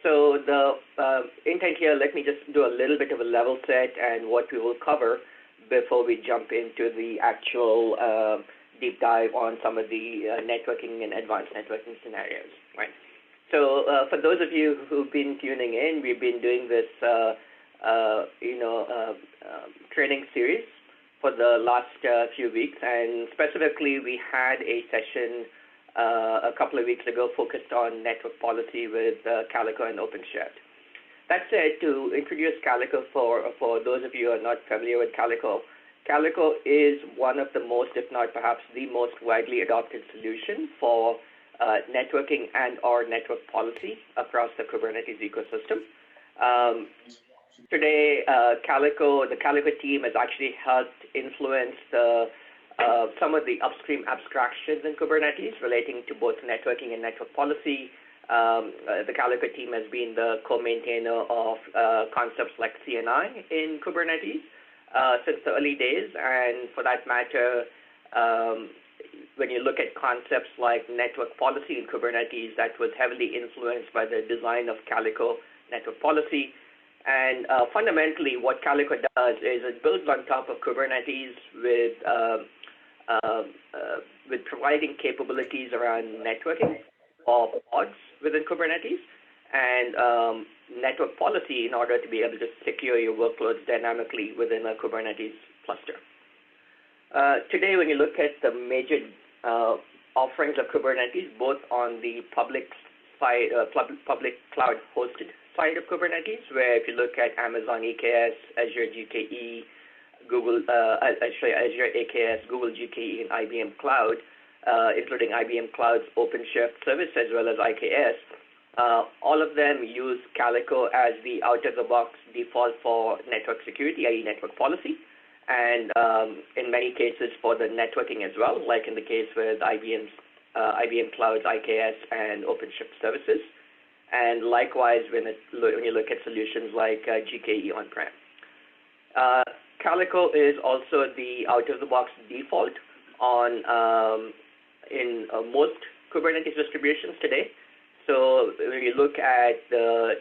So the intent here, let me just do a little bit of a level set and what we will cover before we jump into the actual deep dive on some of the networking and advanced networking scenarios, right? So for those of you who've been tuning in, we've been doing this, training series for the last few weeks, and specifically we had a session a couple of weeks ago focused on network policy with Calico and OpenShift. That said, to introduce Calico for those of you who are not familiar with Calico, Calico is one of the most, if not perhaps the most widely adopted solution for networking and/or network policy across the Kubernetes ecosystem. Today, the Calico team has actually helped influence some of the upstream abstractions in Kubernetes relating to both networking and network policy. The Calico team has been the co-maintainer of concepts like CNI in Kubernetes since the early days, and for that matter, when you look at concepts like network policy in Kubernetes, that was heavily influenced by the design of Calico network policy. And fundamentally, what Calico does is it builds on top of Kubernetes with providing capabilities around networking of pods within Kubernetes and network policy in order to be able to secure your workloads dynamically within a Kubernetes cluster. Today, when you look at the major offerings of Kubernetes, both on the public side, public cloud hosted side of Kubernetes, where if you look at Amazon EKS, Azure GKE, Azure AKS, Google GKE, and IBM Cloud, including IBM Cloud's OpenShift service as well as IKS, all of them use Calico as the out-of-the-box default for network security, i.e. network policy, and in many cases for the networking as well, like in the case with IBM Cloud's IKS and OpenShift services, and likewise when you look at solutions like GKE on-prem. Calico is also the out-of-the-box default in most Kubernetes distributions today. So when you look at the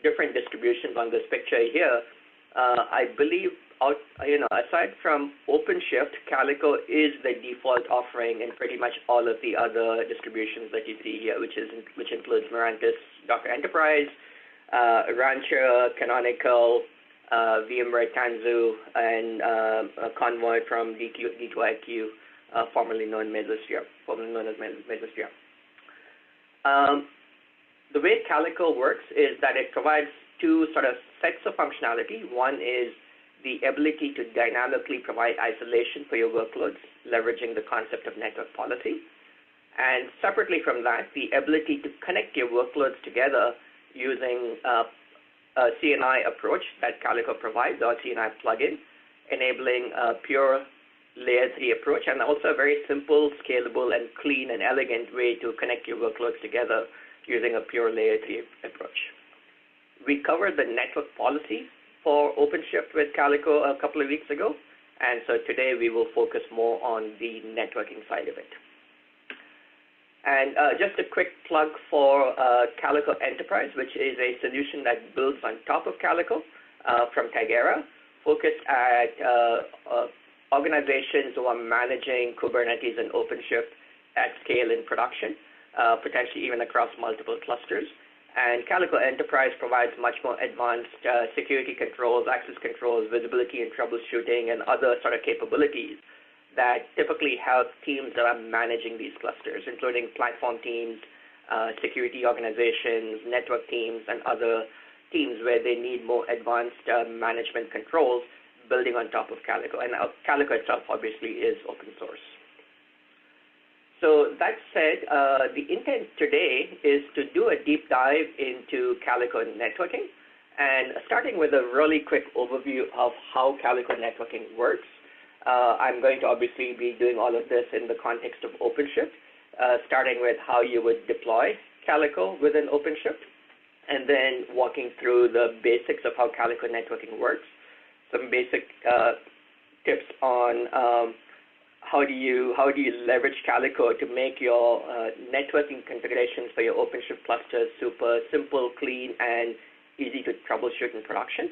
different distributions on this picture here, I believe aside from OpenShift, Calico is the default offering in pretty much all of the other distributions that you see here, which includes Mirantis Docker Enterprise, Rancher, Canonical, VMware Tanzu, and Convoy from D2IQ, formerly known as Mesosphere. The way Calico works is that it provides two sort of sets of functionality. One is the ability to dynamically provide isolation for your workloads, leveraging the concept of network policy. And separately from that, the ability to connect your workloads together using a CNI approach that Calico provides, or CNI plugin, enabling a pure layer 3 approach, and also a very simple, scalable, and clean and elegant way to connect your workloads together using a pure layer 3 approach. We covered the network policy for OpenShift with Calico a couple of weeks ago, and so today we will focus more on the networking side of it. And just a quick plug for Calico Enterprise, which is a solution that builds on top of Calico from Tigera, focused at organizations who are managing Kubernetes and OpenShift at scale in production, potentially even across multiple clusters. And Calico Enterprise provides much more advanced security controls, access controls, visibility and troubleshooting, and other sort of capabilities that typically help teams that are managing these clusters, including platform teams, security organizations, network teams, and other teams where they need more advanced management controls building on top of Calico. And Calico itself obviously is open source. So that said, the intent today is to do a deep dive into Calico networking, and starting with a really quick overview of how Calico networking works. I'm going to obviously be doing all of this in the context of OpenShift, starting with how you would deploy Calico within OpenShift, and then walking through the basics of how Calico networking works, some basic tips on how do you leverage Calico to make your networking configurations for your OpenShift clusters super simple, clean, and easy to troubleshoot in production.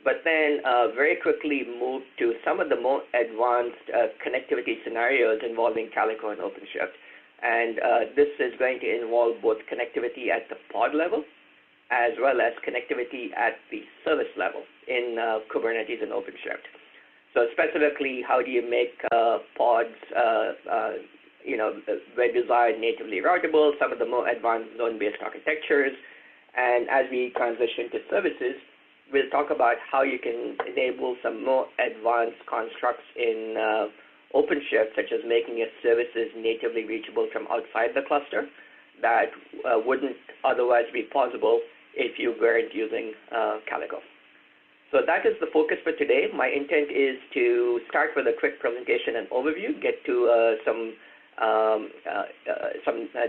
But then very quickly move to some of the more advanced connectivity scenarios involving Calico and OpenShift. And this is going to involve both connectivity at the pod level as well as connectivity at the service level in Kubernetes and OpenShift. So specifically, how do you make pods, where desired, natively routable, some of the more advanced zone-based architectures. And as we transition to services, we'll talk about how you can enable some more advanced constructs in OpenShift, such as making your services natively reachable from outside the cluster that wouldn't otherwise be possible if you weren't using Calico. So that is the focus for today. My intent is to start with a quick presentation and overview, get to some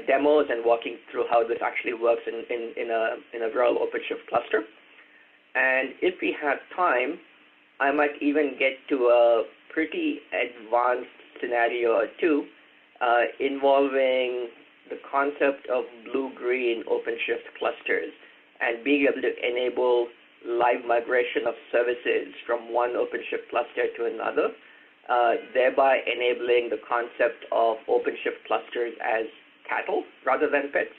demos and walking through how this actually works in a real OpenShift cluster. And if we have time, I might even get to a pretty advanced scenario or two involving the concept of blue-green OpenShift clusters and being able to enable live migration of services from one OpenShift cluster to another, thereby enabling the concept of OpenShift clusters as cattle rather than pets.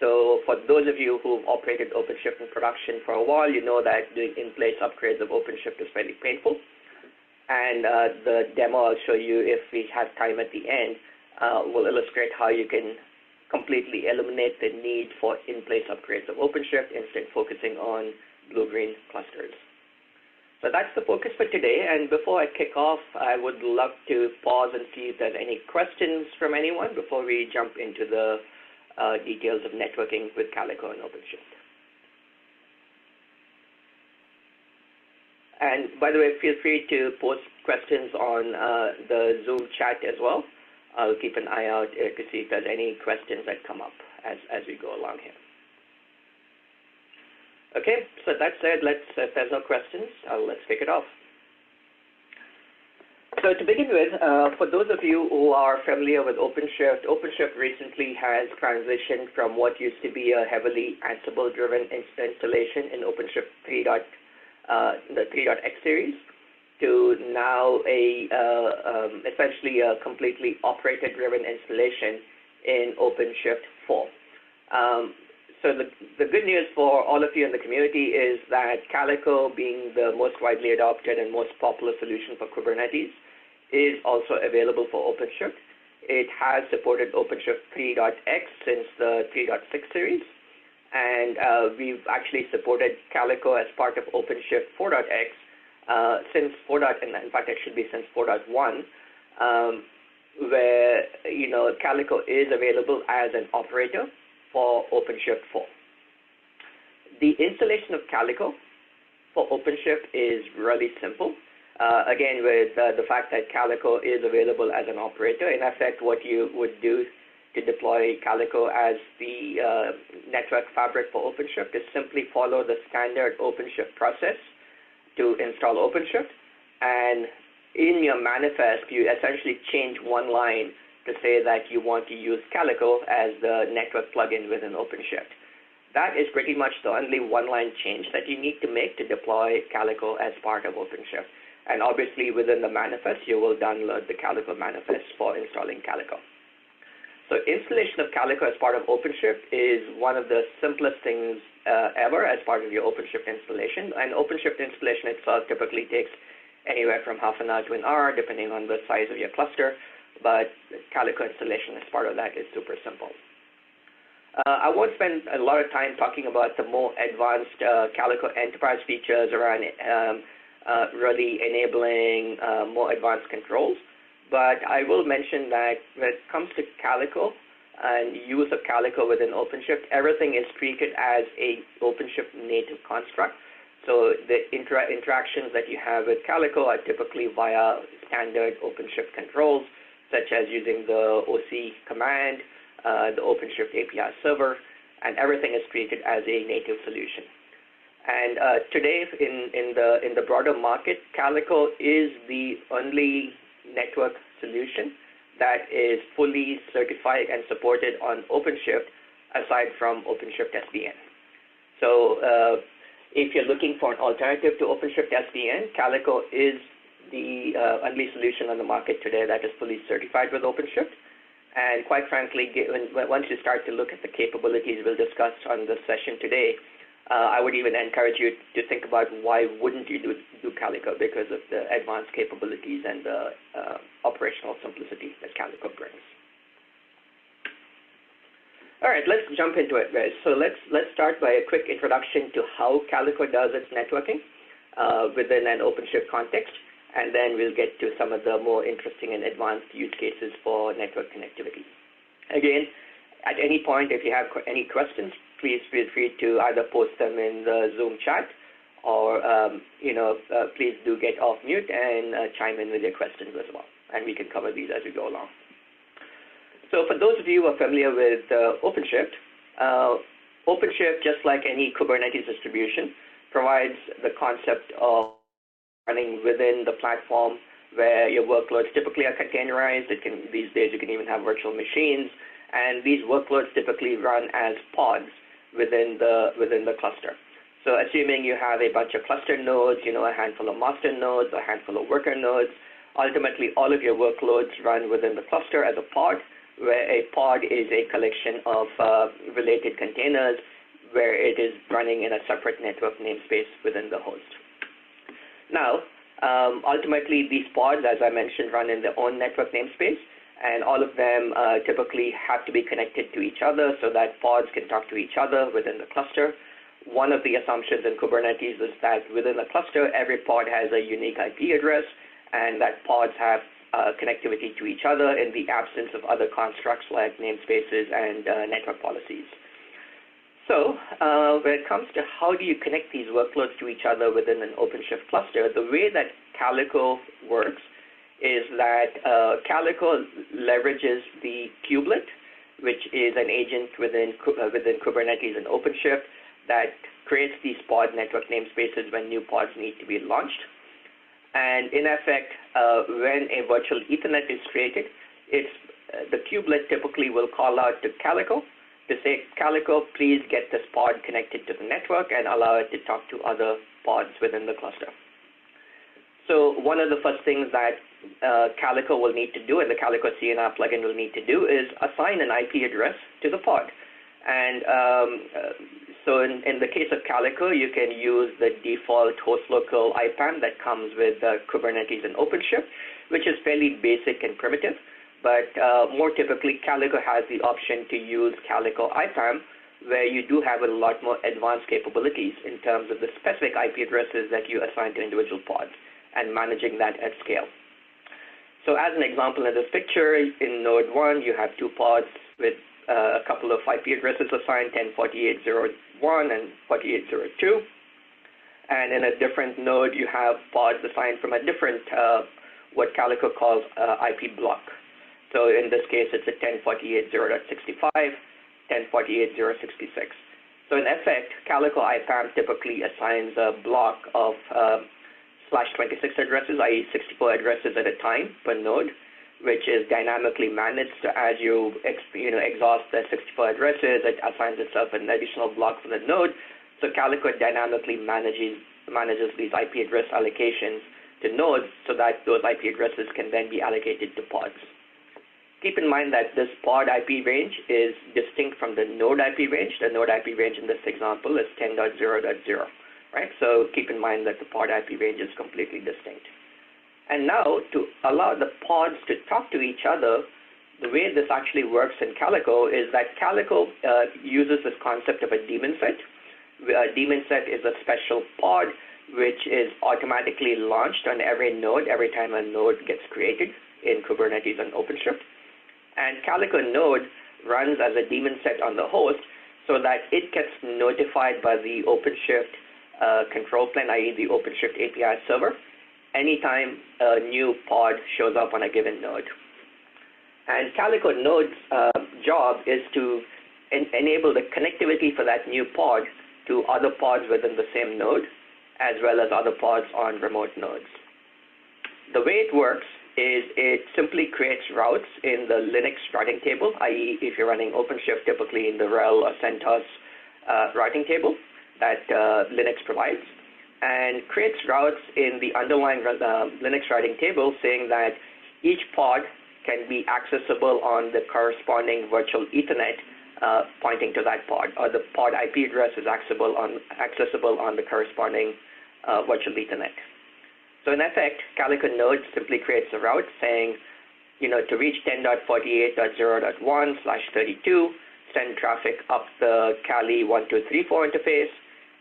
So for those of you who've operated OpenShift in production for a while, you know that doing in-place upgrades of OpenShift is fairly painful. And the demo I'll show you, if we have time at the end, will illustrate how you can completely eliminate the need for in-place upgrades of OpenShift, instead focusing on blue-green clusters. So that's the focus for today. And before I kick off, I would love to pause and see if there's any questions from anyone before we jump into the details of networking with Calico and OpenShift. And by the way, feel free to post questions on the Zoom chat as well. I'll keep an eye out to see if there's any questions that come up as we go along here. Okay, so that said, if there's no questions, let's kick it off. So to begin with, for those of you who are familiar with OpenShift, OpenShift recently has transitioned from what used to be a heavily Ansible-driven installation in OpenShift 3. The 3.x series to now essentially a completely operator-driven installation in OpenShift 4. So the good news for all of you in the community is that Calico, being the most widely adopted and most popular solution for Kubernetes, is also available for OpenShift. It has supported OpenShift 3.x since the 3.6 series, and we've actually supported Calico as part of OpenShift 4.x since 4. In fact, it should be since 4.1, where Calico is available as an operator for OpenShift 4. The installation of Calico for OpenShift is really simple. Again, with the fact that Calico is available as an operator, in effect, what you would do to deploy Calico as the network fabric for OpenShift is simply follow the standard OpenShift process to install OpenShift. And in your manifest, you essentially change one line to say that you want to use Calico as the network plugin within OpenShift. That is pretty much the only one-line change that you need to make to deploy Calico as part of OpenShift. And obviously, within the manifest, you will download the Calico manifest for installing Calico. So installation of Calico as part of OpenShift is one of the simplest things ever as part of your OpenShift installation. And OpenShift installation itself typically takes anywhere from half an hour to an hour, depending on the size of your cluster. But Calico installation as part of that is super simple. I won't spend a lot of time talking about the more advanced Calico enterprise features around really enabling more advanced controls. But I will mention that when it comes to Calico and use of Calico within OpenShift, everything is treated as a OpenShift native construct. So the interactions that you have with Calico are typically via standard OpenShift controls, such as using the OC command, the OpenShift API server, and everything is treated as a native solution. And today, in the broader market, Calico is the only network solution that is fully certified and supported on OpenShift aside from OpenShift SDN. So if you're looking for an alternative to OpenShift SDN, Calico is the only solution on the market today that is fully certified with OpenShift. And quite frankly, once you start to look at the capabilities we'll discuss on the session today, I would even encourage you to think about why wouldn't you do Calico, because of the advanced capabilities and the operational simplicity that Calico brings. All right, let's jump into it, guys. So let's start by a quick introduction to how Calico does its networking within an OpenShift context, and then we'll get to some of the more interesting and advanced use cases for network connectivity. Again, at any point, if you have any questions, please feel free to either post them in the Zoom chat, or please do get off mute and chime in with your questions as well, and we can cover these as we go along. So for those of you who are familiar with OpenShift, OpenShift, just like any Kubernetes distribution, provides the concept of running within the platform where your workloads typically are containerized. These days you can even have virtual machines, and these workloads typically run as pods within the cluster. So assuming you have a bunch of cluster nodes, a handful of master nodes, a handful of worker nodes, ultimately all of your workloads run within the cluster as a pod, where a pod is a collection of related containers where it is running in a separate network namespace within the host. Now, ultimately these pods, as I mentioned, run in their own network namespace, and all of them typically have to be connected to each other so that pods can talk to each other within the cluster. One of the assumptions in Kubernetes is that within the cluster, every pod has a unique IP address, and that pods have connectivity to each other in the absence of other constructs like namespaces and network policies. So when it comes to how do you connect these workloads to each other within an OpenShift cluster, the way that Calico works is that Calico leverages the kubelet, which is an agent within Kubernetes and OpenShift that creates these pod network namespaces when new pods need to be launched. And in effect, when a virtual Ethernet is created, the kubelet typically will call out to Calico to say, Calico, please get this pod connected to the network and allow it to talk to other pods within the cluster. So one of the first things that Calico will need to do, and the Calico CNR plugin will need to do, is assign an IP address to the pod. And so in the case of Calico, you can use the default host local IPAM that comes with Kubernetes and OpenShift, which is fairly basic and primitive. But more typically, Calico has the option to use Calico IPAM, where you do have a lot more advanced capabilities in terms of the specific IP addresses that you assign to individual pods and managing that at scale. So as an example in this picture, in node 1, you have two pods with a couple of IP addresses assigned, 10.48.0.1 and 48.0.2. And in a different node, you have pods assigned from a different, what Calico calls IP block. So in this case, it's a 10.48.0.65, 10.48.0.66. So in effect, Calico IPAM typically assigns a block of /26 addresses, i.e. 64 addresses at a time per node, which is dynamically managed. So as you exhaust the 64 addresses, it assigns itself an additional block for the node. So Calico dynamically manages these IP address allocations to nodes so that those IP addresses can then be allocated to pods. Keep in mind that this pod IP range is distinct from the node IP range. The node IP range in this example is 10.0.0, right? So keep in mind that the pod IP range is completely distinct. And now, to allow the pods to talk to each other, the way this actually works in Calico is that Calico uses this concept of a daemon set. A daemon set is a special pod which is automatically launched on every node every time a node gets created in Kubernetes and OpenShift. And Calico node runs as a daemon set on the host so that it gets notified by the OpenShift control plane, i.e. the OpenShift API server, anytime a new pod shows up on a given node. And Calico node's job is to enable the connectivity for that new pod to other pods within the same node, as well as other pods on remote nodes. The way it works is it simply creates routes in the Linux routing table, i.e. if you're running OpenShift, typically in the RHEL or CentOS routing table that Linux provides, and creates routes in the underlying Linux routing table saying that each pod can be accessible on the corresponding virtual Ethernet pointing to that pod, or the pod IP address is accessible on the corresponding virtual Ethernet. So in effect, Calico node simply creates a route saying, to reach 10.48.0.1/32, send traffic up the Cali 1234 interface,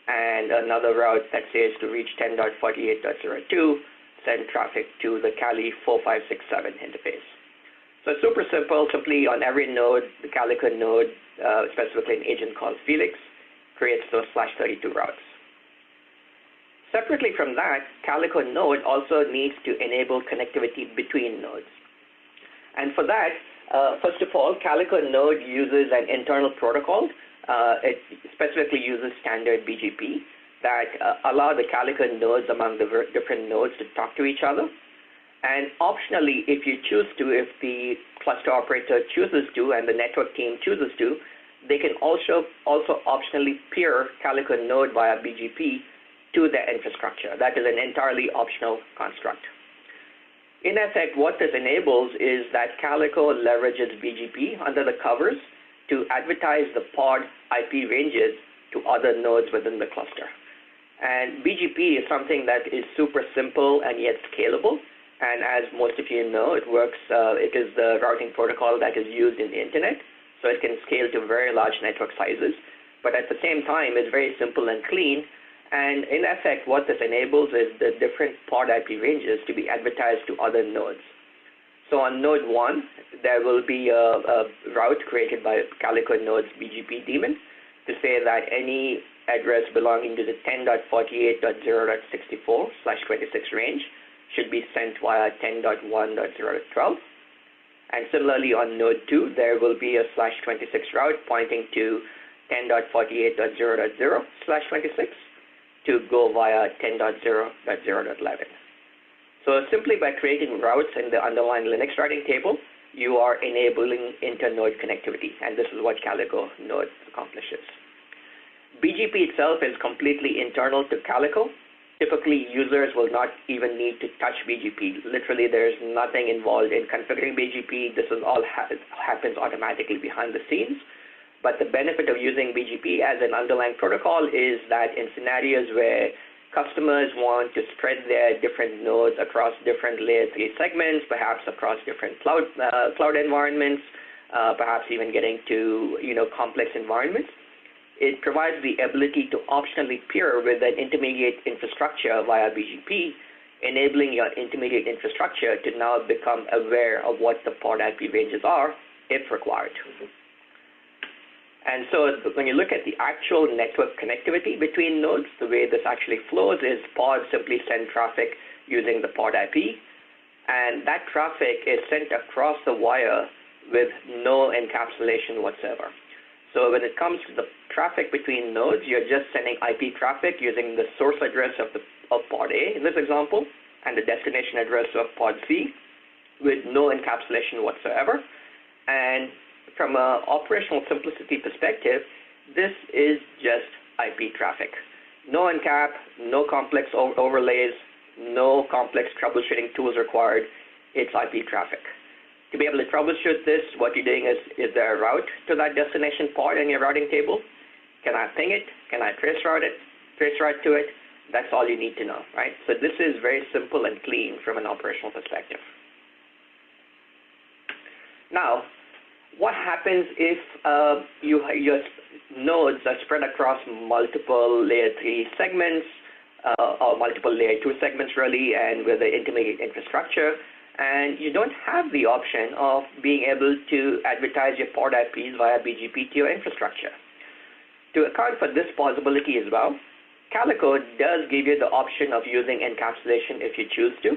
and another route that says to reach 10.48.02, send traffic to the Cali 4567 interface. So it's super simple. Simply on every node, the Calico node, specifically an agent called Felix, creates those /32 routes. Separately from that, Calico node also needs to enable connectivity between nodes. And for that, first of all, Calico node uses an internal protocol. It specifically uses standard BGP that allow the Calico nodes among the different nodes to talk to each other. And optionally, if you choose to, if the cluster operator chooses to and the network team chooses to, they can also optionally peer Calico node via BGP to their infrastructure. That is an entirely optional construct. In effect, what this enables is that Calico leverages BGP under the covers to advertise the pod IP ranges to other nodes within the cluster. And BGP is something that is super simple and yet scalable. And as most of you know, it is the routing protocol that is used in the internet. So it can scale to very large network sizes. But at the same time, it's very simple and clean. And in effect, what this enables is the different pod IP ranges to be advertised to other nodes. So on node 1, there will be a route created by Calico node's BGP daemon to say that any address belonging to the 10.48.0.64/26 range should be sent via 10.1.0.12. And similarly on node 2, there will be a /26 route pointing to 10.48.0.0/26 to go via 10.0.0.11. So simply by creating routes in the underlying Linux routing table, you are enabling inter-node connectivity, and this is what Calico node accomplishes. BGP itself is completely internal to Calico. Typically, users will not even need to touch BGP. Literally, there's nothing involved in configuring BGP. This is all happens automatically behind the scenes. But the benefit of using BGP as an underlying protocol is that in scenarios where customers want to spread their different nodes across different layer 3 segments, perhaps across different cloud environments, perhaps even getting to complex environments, it provides the ability to optionally peer with an intermediate infrastructure via BGP, enabling your intermediate infrastructure to now become aware of what the pod IP ranges are if required. And so when you look at the actual network connectivity between nodes, the way this actually flows is pods simply send traffic using the pod IP, and that traffic is sent across the wire with no encapsulation whatsoever. So when it comes to the traffic between nodes, you're just sending IP traffic using the source address of pod A in this example, and the destination address of pod C with no encapsulation whatsoever. And from an operational simplicity perspective, this is just IP traffic. No encap, no complex overlays, no complex troubleshooting tools required. It's IP traffic. To be able to troubleshoot this, what you're doing is there a route to that destination pod in your routing table? Can I ping it? Can I trace route to it? That's all you need to know, right? So this is very simple and clean from an operational perspective. Now, what happens if your nodes are spread across multiple layer 3 segments, or multiple layer 2 segments really, and with the intermediate infrastructure, and you don't have the option of being able to advertise your pod IPs via BGP to your infrastructure? To account for this possibility as well, Calico does give you the option of using encapsulation if you choose to,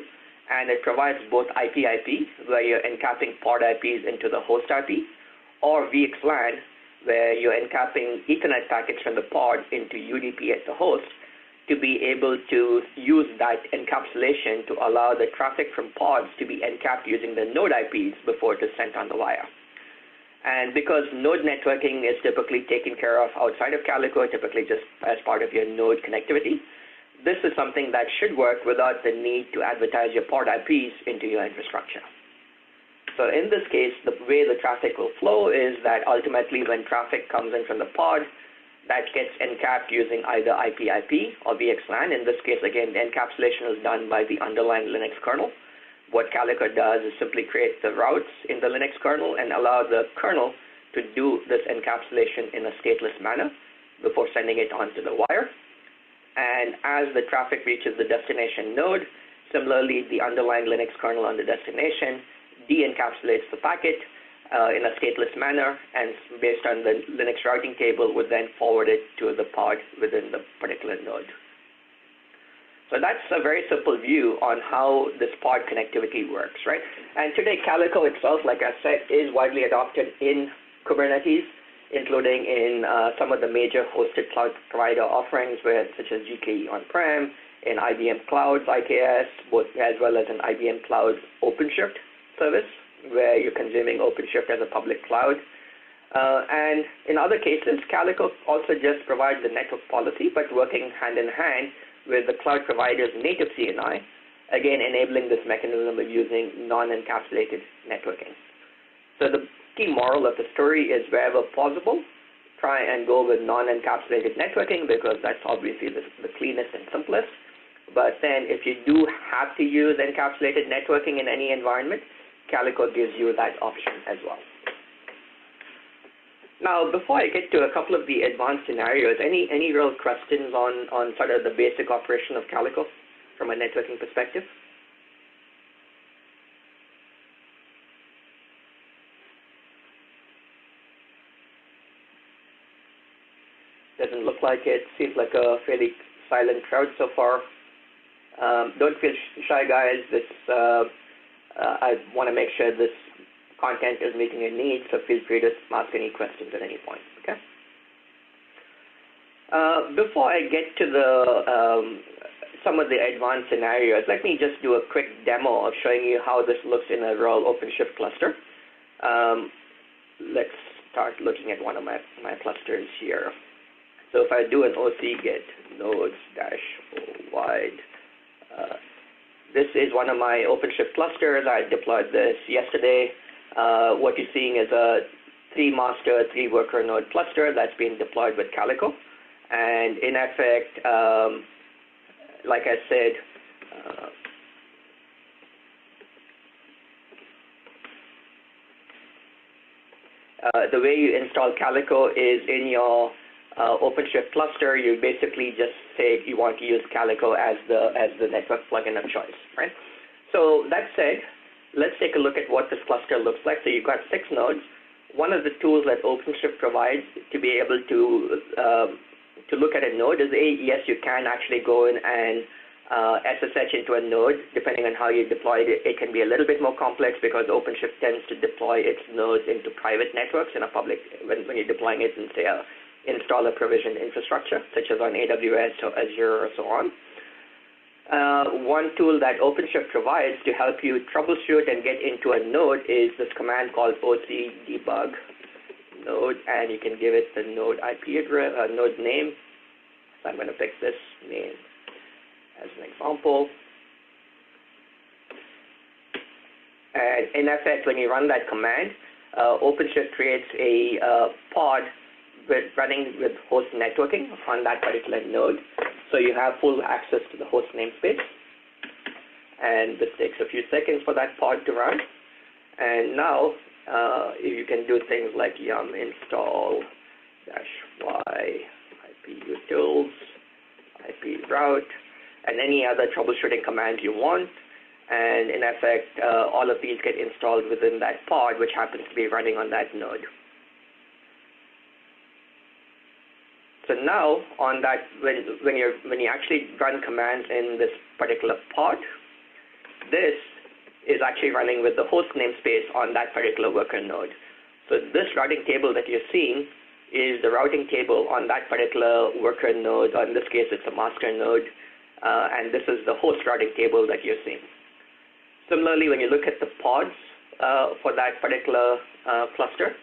and it provides both IP-IP, where you're encapping pod IPs into the host IP, or VXLAN, where you're encapping Ethernet packets from the pod into UDP at the host, to be able to use that encapsulation to allow the traffic from pods to be encapped using the node IPs before it is sent on the wire. And because node networking is typically taken care of outside of Calico, typically just as part of your node connectivity, this is something that should work without the need to advertise your pod IPs into your infrastructure. So in this case, the way the traffic will flow is that ultimately when traffic comes in from the pod, that gets encapped using either IP/IP or VXLAN. In this case, again, the encapsulation is done by the underlying Linux kernel. What Calico does is simply create the routes in the Linux kernel and allow the kernel to do this encapsulation in a stateless manner before sending it onto the wire. And as the traffic reaches the destination node, similarly, the underlying Linux kernel on the destination de-encapsulates the packet in a stateless manner, and based on the Linux routing table would then forward it to the pod within the particular node. So that's a very simple view on how this pod connectivity works, right? And today Calico itself, like I said, is widely adopted in Kubernetes, including in some of the major hosted cloud provider offerings, such as GKE on-prem, in IBM Cloud's IKS, as well as in IBM Cloud's OpenShift service, where you're consuming OpenShift as a public cloud. And in other cases, Calico also just provides the network policy, but working hand in hand with the cloud provider's native CNI, again enabling this mechanism of using non-encapsulated networking. So the key moral of the story is, wherever possible, try and go with non-encapsulated networking, because that's obviously the cleanest and simplest. But then if you do have to use encapsulated networking in any environment, Calico gives you that option as well. Now, before I get to a couple of the advanced scenarios, any real questions on sort of the basic operation of Calico from a networking perspective? Doesn't look like it. Seems like a fairly silent crowd so far. Don't feel shy, guys. I want to make sure this content is meeting your needs, so feel free to ask any questions at any point, okay? Before I get to some of the advanced scenarios, let me just do a quick demo of showing you how this looks in a real OpenShift cluster. Let's start looking at one of my clusters here. So if I do an OC get nodes-wide, this is one of my OpenShift clusters. I deployed this yesterday. What you're seeing is a 3-master, 3-worker node cluster that's been deployed with Calico. And in effect, like I said, the way you install Calico is in your OpenShift cluster. You basically just say you want to use Calico as the network plugin of choice, right? So that said, let's take a look at what this cluster looks like. So you've got 6 nodes. One of the tools that OpenShift provides to be able to look at a node is, yes, you can actually go in and SSH into a node. Depending on how you deploy it, it can be a little bit more complex because OpenShift tends to deploy its nodes into private networks in a public, when you're deploying it in, say, a installer provisioned infrastructure, such as on AWS or Azure or so on. One tool that OpenShift provides to help you troubleshoot and get into a node is this command called ocdebug node, and you can give it the node IP address, node name. So I'm going to pick this name as an example. And in effect, when you run that command, OpenShift creates a pod running with host networking on that particular node. So you have full access to the host namespace. And this takes a few seconds for that pod to run. And now you can do things like yum install -y iputils, IP route, and any other troubleshooting commands you want. And in effect, all of these get installed within that pod, which happens to be running on that node. So now, on that, when you actually run commands in this particular pod, this is actually running with the host namespace on that particular worker node. So this routing table that you're seeing is the routing table on that particular worker node, or in this case, it's a master node, and this is the host routing table that you're seeing. Similarly, when you look at the pods for that particular cluster,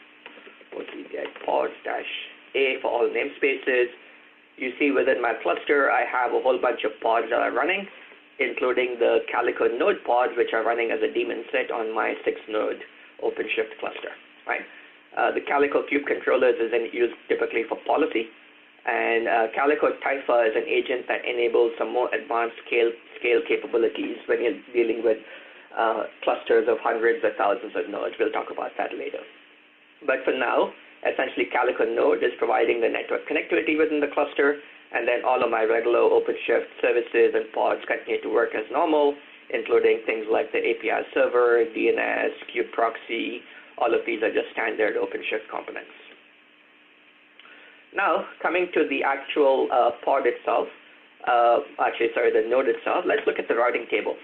we get pods-A for all namespaces. You see within my cluster, I have a whole bunch of pods that are running, including the Calico node pods, which are running as a daemon set on my 6-node OpenShift cluster, right? The Calico cube controllers is used typically for policy, and Calico Typha is an agent that enables some more advanced scale capabilities when you're dealing with clusters of hundreds or thousands of nodes. We'll talk about that later. But for now, essentially Calico node is providing the network connectivity within the cluster, and then all of my regular OpenShift services and pods continue to work as normal, including things like the API server, DNS, kube proxy. All of these are just standard OpenShift components. Now, coming to the actual pod itself, the node itself, let's look at the routing table.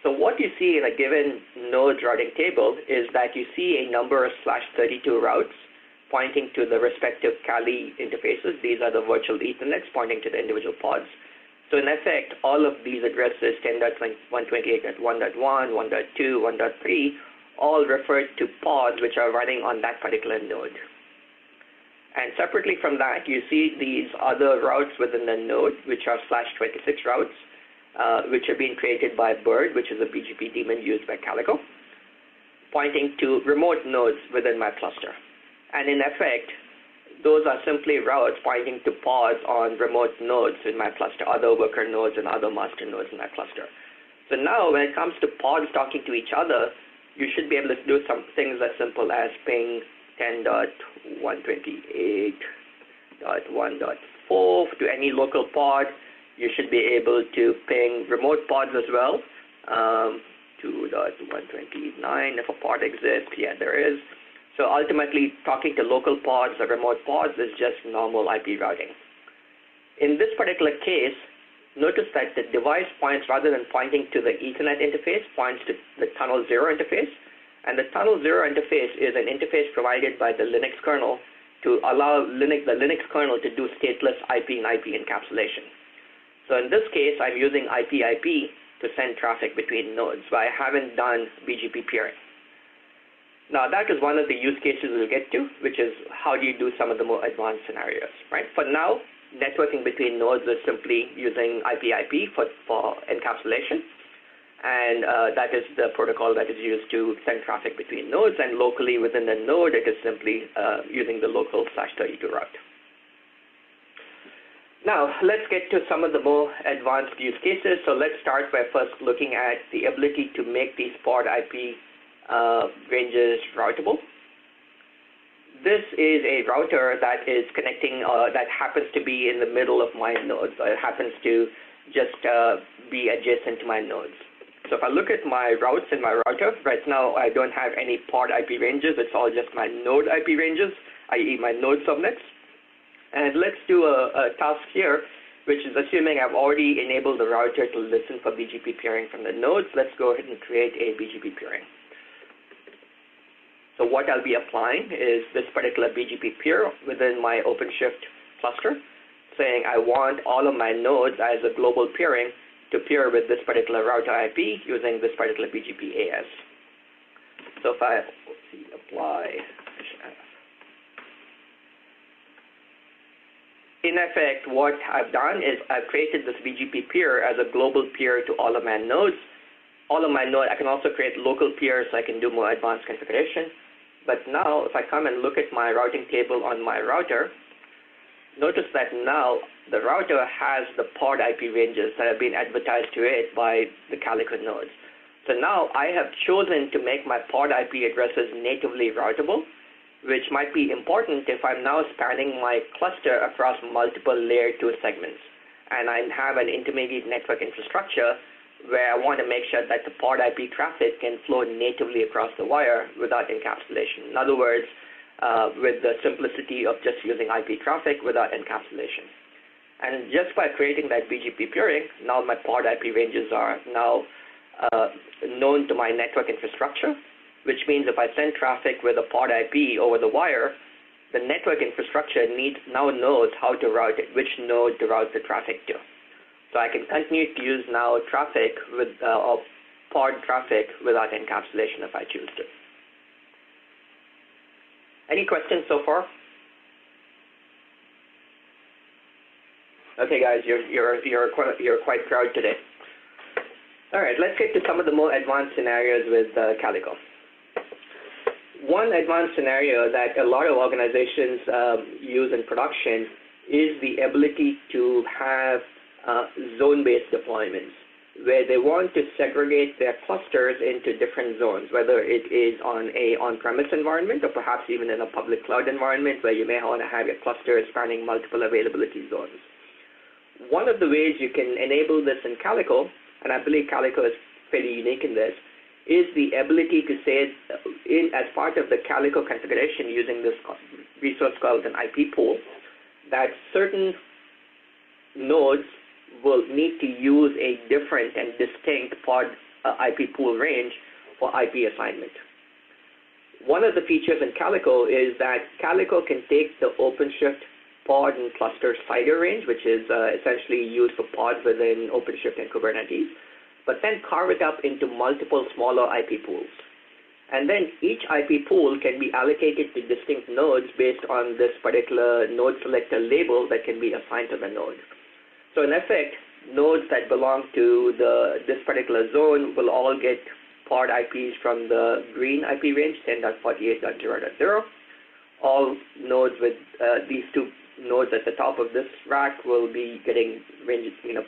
So what you see in a given node routing table is that you see a number of /32 routes pointing to the respective Kali interfaces. These are the virtual Ethernets pointing to the individual pods. So in effect, all of these addresses, 10.128.1.1, 1.2, 1.3, all refer to pods which are running on that particular node. And separately from that, you see these other routes within the node, which are /26 routes, which are being created by Bird, which is a BGP daemon used by Calico, pointing to remote nodes within my cluster. And in effect, those are simply routes pointing to pods on remote nodes in my cluster, other worker nodes and other master nodes in my cluster. So now when it comes to pods talking to each other, you should be able to do some things as simple as ping 10.128.1.4 to any local pod. You should be able to ping remote pods as well, 2.129 if a pod exists. Yeah, there is. So ultimately, talking to local pods or remote pods is just normal IP routing. In this particular case, notice that the device points, rather than pointing to the Ethernet interface, points to the Tunnel 0 interface. And the Tunnel 0 interface is an interface provided by the Linux kernel to allow the Linux kernel to do stateless IP and IP encapsulation. So in this case, I'm using IP-IP to send traffic between nodes, but I haven't done BGP peering. Now, that is one of the use cases we'll get to, which is how do you do some of the more advanced scenarios, right? For now, networking between nodes is simply using IP-IP for encapsulation, and that is the protocol that is used to send traffic between nodes, and locally within the node, it is simply using the local /32 route. Now, let's get to some of the more advanced use cases. So let's start by first looking at the ability to make these pod IP ranges routable. This is a router that is connecting, that happens to be in the middle of my nodes. It happens to just be adjacent to my nodes. So if I look at my routes in my router, right now I don't have any pod IP ranges. It's all just my node IP ranges, i.e. my node subnets. And let's do a task here, which is assuming I've already enabled the router to listen for BGP peering from the nodes. Let's go ahead and create a BGP peering. So what I'll be applying is this particular BGP peer within my OpenShift cluster, saying I want all of my nodes as a global peering to peer with this particular router IP using this particular BGP AS. So if I apply, in effect, what I've done is I've created this BGP peer as a global peer to all of my nodes. All of my nodes, I can also create local peers so I can do more advanced configuration. But now, if I come and look at my routing table on my router, notice that now the router has the pod IP ranges that have been advertised to it by the Calico nodes. So now I have chosen to make my pod IP addresses natively routable, which might be important if I'm now spanning my cluster across multiple layer 2 segments. And I have an intermediate network infrastructure where I want to make sure that the pod IP traffic can flow natively across the wire without encapsulation. In other words, with the simplicity of just using IP traffic without encapsulation. And just by creating that BGP peering, now my pod IP ranges are now known to my network infrastructure, which means if I send traffic with a pod IP over the wire, the network infrastructure now knows how to route it, which node to route the traffic to. So I can continue to use now traffic with or pod traffic without encapsulation if I choose to. Any questions so far? Okay, guys, you're quite proud today. All right, let's get to some of the more advanced scenarios with Calico. One advanced scenario that a lot of organizations use in production is the ability to have zone-based deployments, where they want to segregate their clusters into different zones, whether it is on a on-premise environment or perhaps even in a public cloud environment where you may want to have your clusters spanning multiple availability zones. One of the ways you can enable this in Calico, and I believe Calico is fairly unique in this, is the ability to say, as part of the Calico configuration using this resource called an IP pool, that certain nodes will need to use a different and distinct pod IP pool range for IP assignment. One of the features in Calico is that Calico can take the OpenShift pod and cluster CIDR range, which is essentially used for pods within OpenShift and Kubernetes, but then carve it up into multiple smaller IP pools. And then each IP pool can be allocated to distinct nodes based on this particular node selector label that can be assigned to the node. So in effect, nodes that belong to this particular zone will all get pod IPs from the green IP range, 10.48.0.0. All nodes with these two nodes at the top of this rack will be getting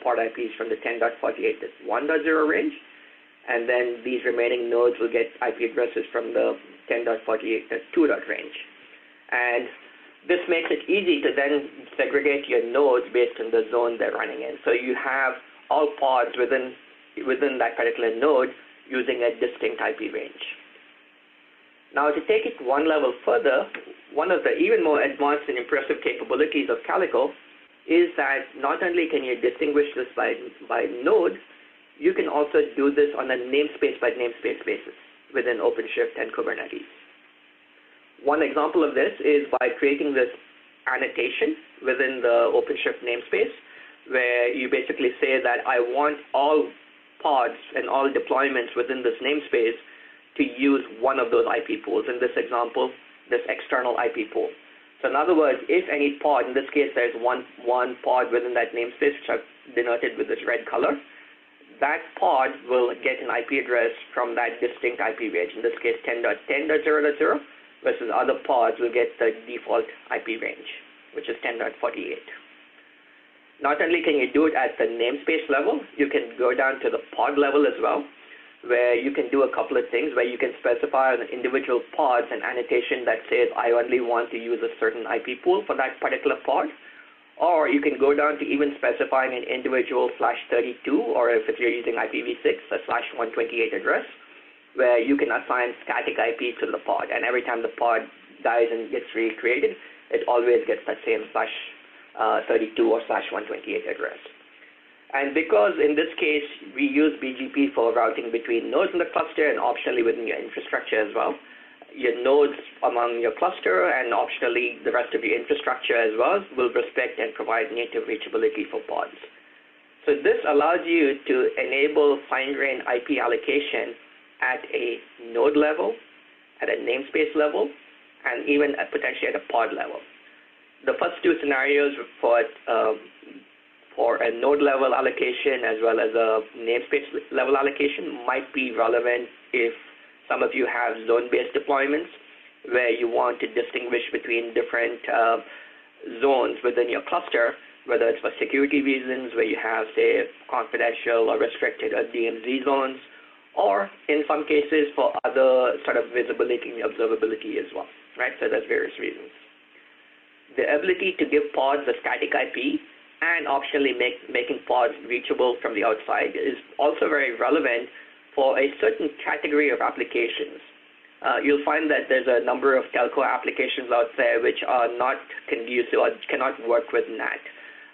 pod IPs from the 10.48.1.0 range, and then these remaining nodes will get IP addresses from the 10.48.2. range. And this makes it easy to then segregate your nodes based on the zone they're running in. So you have all pods within that particular node using a distinct IP range. Now, to take it one level further, one of the even more advanced and impressive capabilities of Calico is that not only can you distinguish this by node, you can also do this on a namespace by namespace basis within OpenShift and Kubernetes. One example of this is by creating this annotation within the OpenShift namespace, where you basically say that I want all pods and all deployments within this namespace to use one of those IP pools. In this example, this external IP pool. So in other words, if any pod, in this case there's one pod within that namespace, which I've denoted with this red color, that pod will get an IP address from that distinct IP range. In this case, 10.10.0.0, versus other pods will get the default IP range, which is 10.48. Not only can you do it at the namespace level, you can go down to the pod level as well, where you can do a couple of things, where you can specify on individual pods an annotation that says, I only want to use a certain IP pool for that particular pod. Or you can go down to even specifying an individual /32, or if you're using IPv6, a /128 address, where you can assign static IP to the pod. And every time the pod dies and gets recreated, it always gets that same /32 or /128 address. And because in this case, we use BGP for routing between nodes in the cluster and optionally within your infrastructure as well, your nodes among your cluster and optionally the rest of your infrastructure as well will respect and provide native reachability for pods. So this allows you to enable fine-grained IP allocation at a node level, at a namespace level, and even potentially at a pod level. The first two scenarios for a node level allocation as well as a namespace level allocation might be relevant if some of you have zone-based deployments where you want to distinguish between different zones within your cluster, whether it's for security reasons where you have, say, confidential or restricted or DMZ zones, or in some cases for other sort of visibility and observability as well, right? So there's various reasons. The ability to give pods a static IP and optionally making pods reachable from the outside is also very relevant for a certain category of applications. You'll find that there's a number of telco applications out there which are not conducive or cannot work with NAT.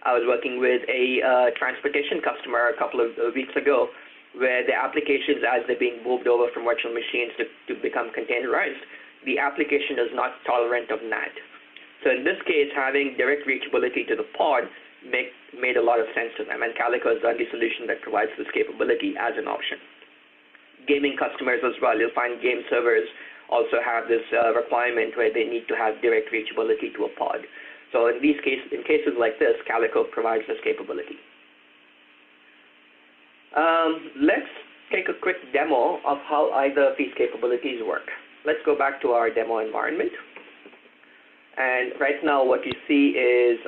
I was working with a transportation customer a couple of weeks ago where the applications, as they're being moved over from virtual machines to become containerized, the application is not tolerant of NAT. So in this case, having direct reachability to the pod made a lot of sense to them, and Calico is the only solution that provides this capability as an option. Gaming customers as well, you'll find game servers also have this requirement where they need to have direct reachability to a pod. So in cases like this, Calico provides this capability. Let's take a quick demo of how either of these capabilities work. Let's go back to our demo environment. And right now what you see is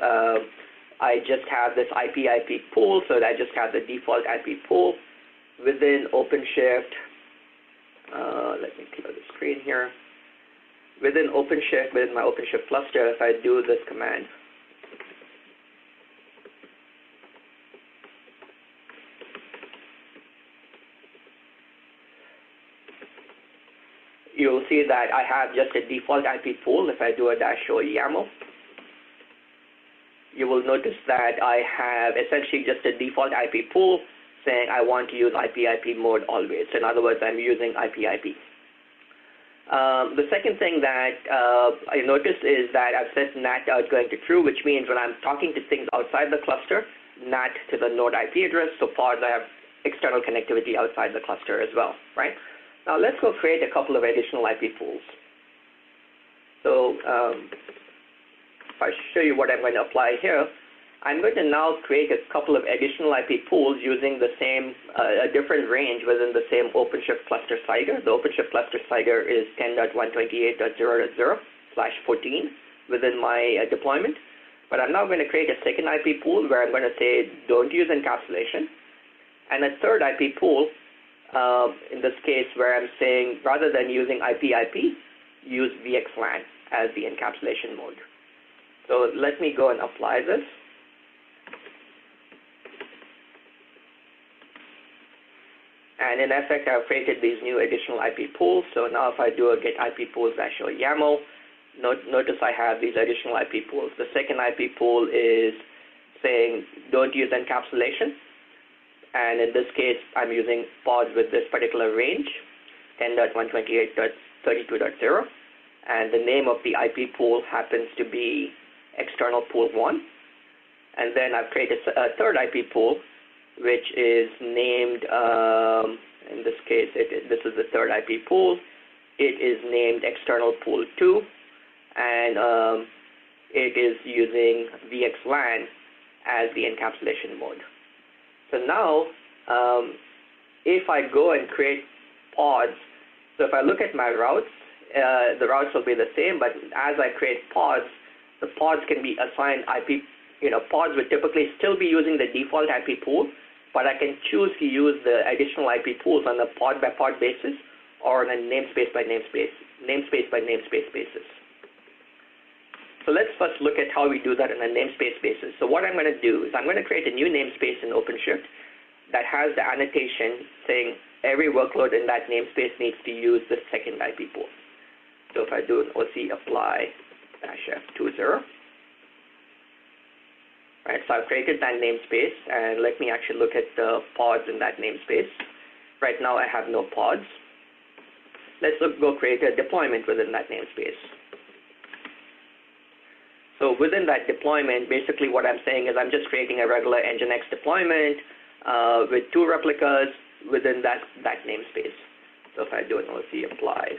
I just have this IP pool, so I just have the default IP pool. Within OpenShift, let me clear the screen here. Within OpenShift, within my OpenShift cluster, if I do this command, you'll see that I have just a default IP pool. If I do a -o YAML, you will notice that I have essentially just a default IP pool saying I want to use IP mode always. So in other words, I'm using IP. The second thing that I noticed is that I've set NAT outgoing to true, which means when I'm talking to things outside the cluster, NAT to the node IP address. So pods, I have external connectivity outside the cluster as well, right? Now let's go create a couple of additional IP pools. So if I show you what I'm going to apply here, I'm going to now create a couple of additional IP pools using the same, a different range within the same OpenShift cluster CIDR. The OpenShift cluster CIDR is 10.128.0.0/14 within my deployment. But I'm now going to create a second IP pool where I'm going to say don't use encapsulation, and a third IP pool, in this case where I'm saying rather than using IP, use VXLAN as the encapsulation mode. So let me go and apply this. And in effect, I've created these new additional IP pools. So now if I do a get IP pools -o YAML, notice I have these additional IP pools. The second IP pool is saying don't use encapsulation. And in this case, I'm using pods with this particular range, 10.128.32.0. And the name of the IP pool happens to be external pool 1. And then I've created a third IP pool, which is named, in this case, this is the third IP pool. It is named external pool 2, and it is using VXLAN as the encapsulation mode. So now, if I go and create pods, so if I look at my routes, the routes will be the same, but as I create pods, the pods can be assigned IP. Pods would typically still be using the default IP pool, but I can choose to use the additional IP pools on a pod-by-pod basis or on a namespace-by-namespace basis. So let's first look at how we do that on a namespace basis. So what I'm going to do is I'm going to create a new namespace in OpenShift that has the annotation saying every workload in that namespace needs to use the second IP pool. So if I do an OC apply -f20, right, so I've created that namespace, and let me actually look at the pods in that namespace. Right now I have no pods. Let's go create a deployment within that namespace. So within that deployment, basically what I'm saying is I'm just creating a regular Nginx deployment with 2 replicas within that namespace. So if I do an OC apply,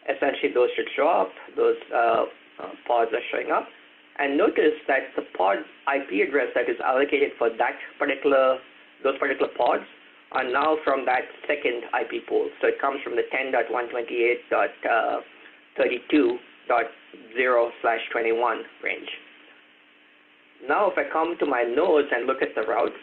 essentially those should show up. Those pods are showing up. And notice that the pod IP address that is allocated for those particular pods are now from that second IP pool. So it comes from the 10.128.32.0/21 range. Now if I come to my nodes and look at the routes,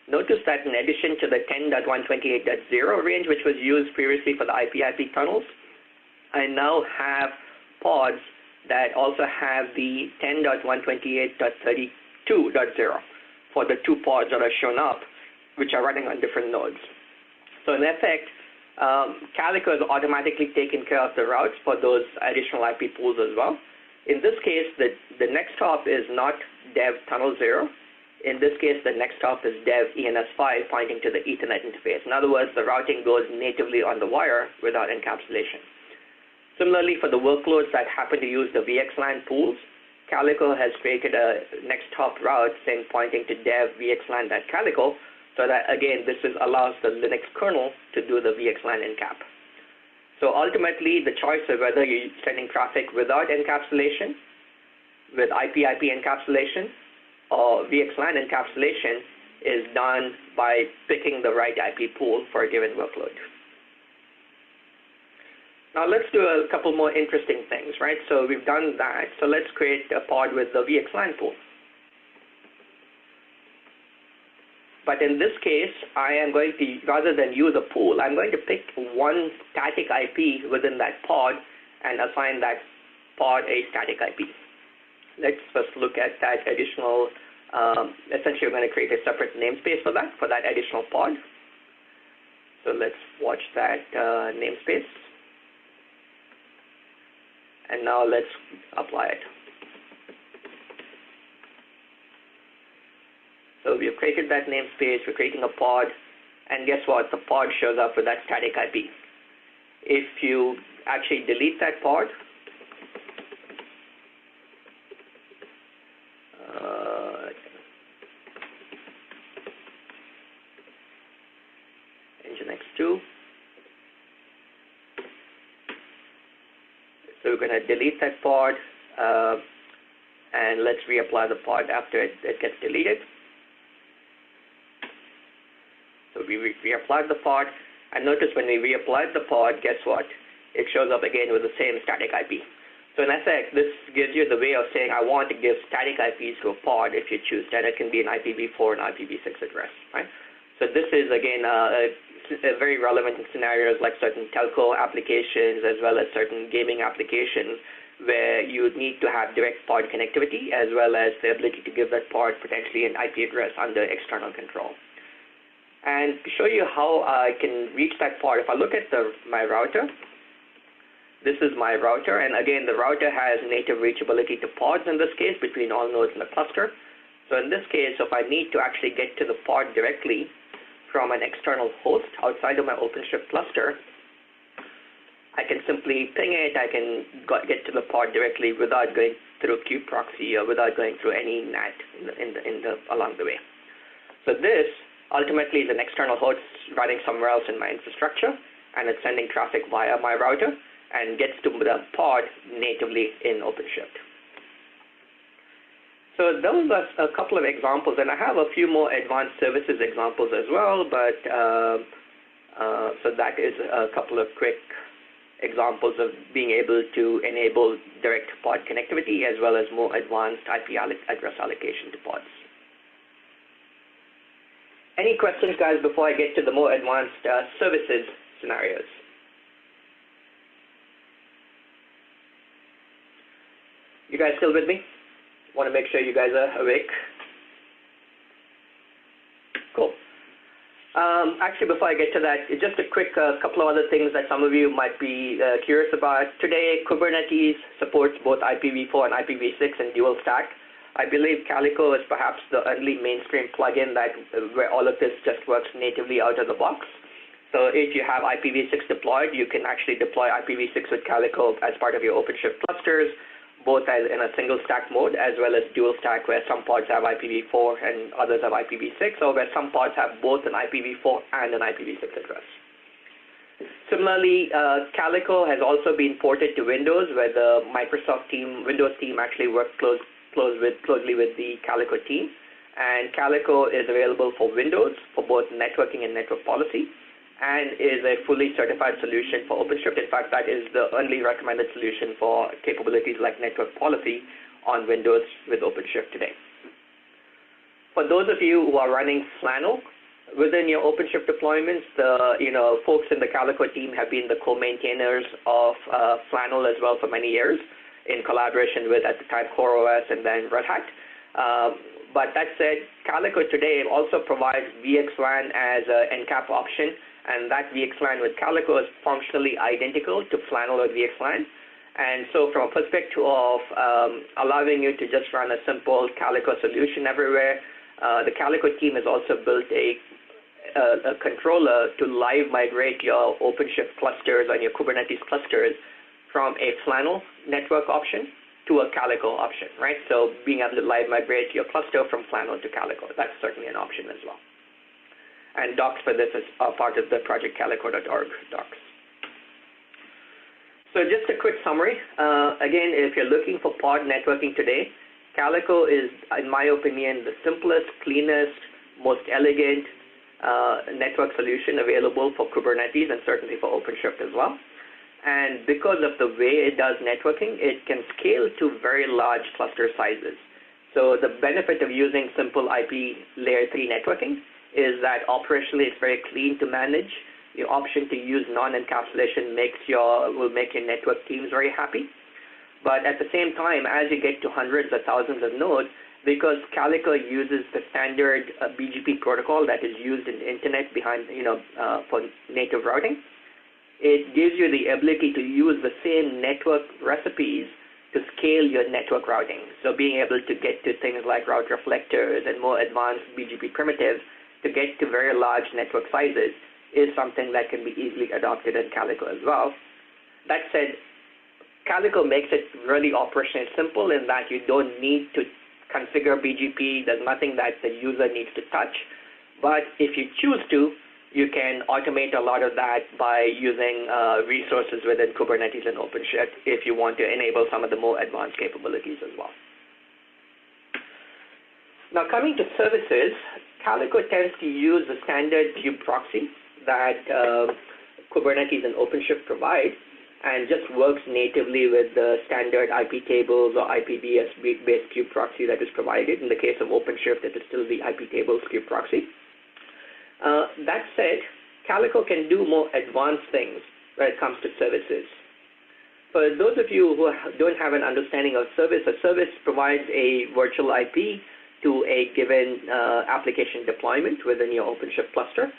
notice that in addition to the 10.128.0 range, which was used previously for the IP tunnels, I now have pods that also have the 10.128.32.0 for the 2 pods that are shown up, which are running on different nodes. So in effect, Calico has automatically taken care of the routes for those additional IP pools as well. In this case, the next hop is not dev tunnel 0. In this case, the next hop is dev ENS5 pointing to the Ethernet interface. In other words, the routing goes natively on the wire without encapsulation. Similarly, for the workloads that happen to use the VXLAN pools, Calico has created a next hop route saying pointing to dev VXLAN.calico, so that again, this allows the Linux kernel to do the VXLAN encap. So ultimately, the choice of whether you're sending traffic without encapsulation, with IP encapsulation, or VXLAN encapsulation is done by picking the right IP pool for a given workload. Now let's do a couple more interesting things, right? So we've done that. So let's create a pod with the VXLAN pool. But in this case, I am going to, rather than use a pool, I'm going to pick one static IP within that pod and assign that pod a static IP. Let's first look at that additional, essentially we're going to create a separate namespace for that additional pod. So let's watch that namespace. And now let's apply it. So we've created that namespace, we're creating a pod, and guess what? The pod shows up with that static IP. If you actually delete that pod, Nginx2. So we're going to delete that pod, and let's reapply the pod after it gets deleted. So we reapplied the pod, and notice when we reapplied the pod, guess what? It shows up again with the same static IP. So in effect, this gives you the way of saying I want to give static IPs to a pod if you choose that. It can be an IPv4 and IPv6 address, right? So this is again very relevant in scenarios like certain telco applications as well as certain gaming applications where you need to have direct pod connectivity as well as the ability to give that pod potentially an IP address under external control. And to show you how I can reach that pod, if I look at my router, this is my router, and again, the router has native reachability to pods in this case between all nodes in the cluster. So in this case, if I need to actually get to the pod directly from an external host outside of my OpenShift cluster, I can simply ping it, I can get to the pod directly without going through kubeproxy or without going through any NAT along the way. So this ultimately is an external host running somewhere else in my infrastructure, and it's sending traffic via my router and gets to the pod natively in OpenShift. So those are a couple of examples, and I have a few more advanced services examples as well, but so that is a couple of quick examples of being able to enable direct pod connectivity as well as more advanced IP address allocation to pods. Any questions, guys, before I get to the more advanced services scenarios? You guys still with me? Want to make sure you guys are awake. Cool. Actually, before I get to that, just a quick couple of other things that some of you might be curious about. Today, Kubernetes supports both IPv4 and IPv6 and dual stack. I believe Calico is perhaps the only mainstream plugin where all of this just works natively out of the box. So if you have IPv6 deployed, you can actually deploy IPv6 with Calico as part of your OpenShift clusters, both in a single stack mode as well as dual stack, where some pods have IPv4 and others have IPv6, or where some pods have both an IPv4 and an IPv6 address. Similarly, Calico has also been ported to Windows, where the Microsoft Windows team actually works closely with the Calico team. And Calico is available for Windows for both networking and network policy, and is a fully certified solution for OpenShift. In fact, that is the only recommended solution for capabilities like network policy on Windows with OpenShift today. For those of you who are running Flannel within your OpenShift deployments, the folks in the Calico team have been the co-maintainers of Flannel as well for many years, in collaboration with, at the time, CoreOS and then Red Hat. But that said, Calico today also provides VXLAN as an encap option, and that VXLAN with Calico is functionally identical to Flannel or VXLAN. And so from a perspective of allowing you to just run a simple Calico solution everywhere, The Calico team has also built a controller to live migrate your OpenShift clusters and your Kubernetes clusters from a flannel network option to a Calico option, right? So being able to live migrate your cluster from flannel to Calico, that's certainly an option as well. And docs for this is part of the project calico.org docs. So just a quick summary. Again, if you're looking for pod networking today, Calico is, in my opinion, the simplest, cleanest, most elegant network solution available for Kubernetes and certainly for OpenShift as well. And because of the way it does networking, it can scale to very large cluster sizes. So the benefit of using simple IP layer 3 networking is that operationally it's very clean to manage. The option to use non-encapsulation will make your network teams very happy. But at the same time, as you get to hundreds or thousands of nodes, because Calico uses the standard BGP protocol that is used in the internet for native routing, it gives you the ability to use the same network recipes to scale your network routing. So being able to get to things like route reflectors and more advanced BGP primitives to get to very large network sizes is something that can be easily adopted in Calico as well. That said, Calico makes it really operationally simple in that you don't need to configure BGP. There's nothing that the user needs to touch. But if you choose to, you can automate a lot of that by using resources within Kubernetes and OpenShift if you want to enable some of the more advanced capabilities as well. Now coming to services, Calico tends to use the standard kube proxy that Kubernetes and OpenShift provide and just works natively with the standard IP tables or IPBS-based kube proxy that is provided. In the case of OpenShift, it is still the IP tables kube proxy. That said, Calico can do more advanced things when it comes to services. For those of you who don't have an understanding of service, a service provides a virtual IP to a given application deployment within your OpenShift cluster.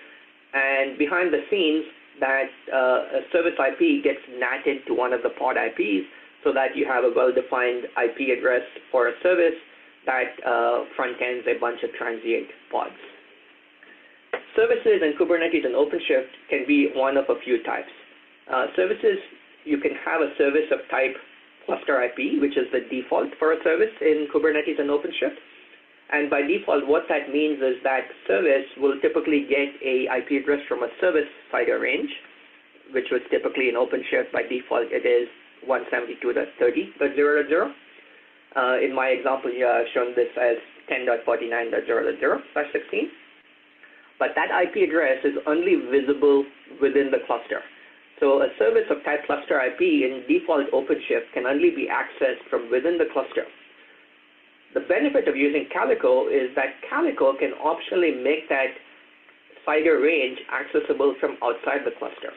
And behind the scenes, that a service IP gets NATed to one of the pod IPs so that you have a well-defined IP address for a service that front-ends a bunch of transient pods. Services in Kubernetes and OpenShift can be one of a few types. Services, you can have a service of type cluster IP, which is the default for a service in Kubernetes and OpenShift. And by default, what that means is that service will typically get a IP address from a service CIDR range, which was typically in OpenShift. By default, it is 172.30.0.0. In my example here, I've shown this as 10.49.0.0/16. But that IP address is only visible within the cluster. So a service of type cluster IP in default OpenShift can only be accessed from within the cluster. The benefit of using Calico is that Calico can optionally make that CIDR range accessible from outside the cluster.